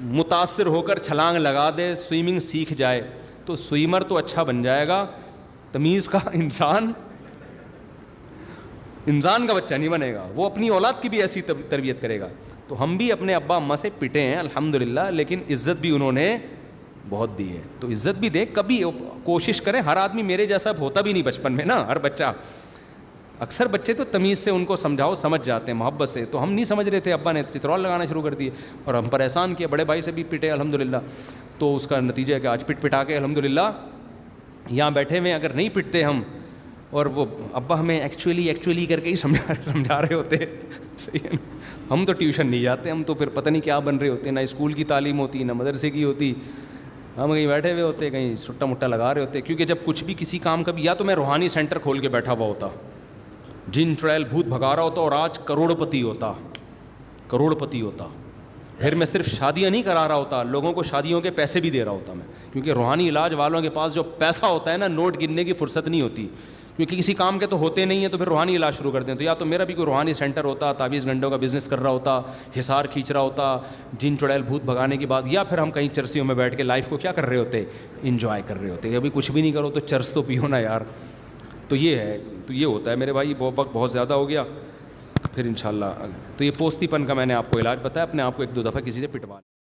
متاثر ہو کر چھلانگ لگا دے, سوئمنگ سیکھ جائے, تو سوئمر تو اچھا بن جائے گا, تمیز کا انسان کا بچہ نہیں بنے گا, وہ اپنی اولاد کی بھی ایسی تربیت کرے گا. تو ہم بھی اپنے ابا اماں سے پٹے ہیں الحمدللہ, لیکن عزت بھی انہوں نے بہت دی ہے, تو عزت بھی دے. کبھی کوشش کریں, ہر آدمی میرے جیسا ہوتا بھی نہیں بچپن میں نا, ہر بچہ, اکثر بچے تو تمیز سے ان کو سمجھاؤ سمجھ جاتے ہیں, محبت سے. تو ہم نہیں سمجھ رہے تھے, ابا نے چترول لگانا شروع کر دیے اور ہم پر احسان کیا, بڑے بھائی سے بھی پٹے الحمدللہ. تو اس کا نتیجہ ہے کہ آج پٹا کے الحمدللہ یہاں بیٹھے ہوئے. اگر نہیں پٹتے ہم, اور وہ ابا ہمیں ایکچولی کر کے ہی سمجھا رہے ہوتے, صحیح ہے نا, ہم تو ٹیوشن نہیں جاتے, ہم تو پھر پتہ نہیں کیا بن رہے ہوتے, نہ اسکول کی تعلیم ہوتی نہ مدرسے کی ہوتی, ہم کہیں بیٹھے ہوئے ہوتے, کہیں سٹا مٹا لگا رہے ہوتے. کیونکہ جب کچھ بھی کسی کام کا بھی, یا تو میں روحانی سینٹر کھول کے بیٹھا ہوا ہوتا, جن چڑیل بھوت بھگا رہا ہوتا, اور آج کروڑ پتی ہوتا. پھر میں صرف شادیاں نہیں کرا رہا ہوتا, لوگوں کو شادیوں کے پیسے بھی دے رہا ہوتا میں, کیونکہ روحانی علاج والوں کے پاس جو پیسہ ہوتا ہے نا, نوٹ گننے کی فرصت نہیں ہوتی, کیونکہ کسی کام کے تو ہوتے نہیں ہیں, تو پھر روحانی علاج شروع کر دیں. تو یا تو میرا بھی کوئی روحانی سینٹر ہوتا, 23 گھنٹوں کا بزنس کر رہا ہوتا, حصار کھینچ رہا ہوتا جن چڑیل بھوت بھگانے کے بعد, یا پھر ہم کہیں چرسیوں میں بیٹھ کے لائف کو کیا کر رہے ہوتے, انجوائے کر رہے ہوتے. ابھی کچھ بھی نہیں کرو تو چرس تو پیو نا یار. تو یہ ہے, تو یہ ہوتا ہے میرے بھائی. وقت بہت زیادہ ہو گیا, پھر انشاءاللہ. تو یہ پوستی پن کا میں نے آپ کو علاج بتایا, اپنے آپ کو 1-2 دفعہ کسی سے پٹوا.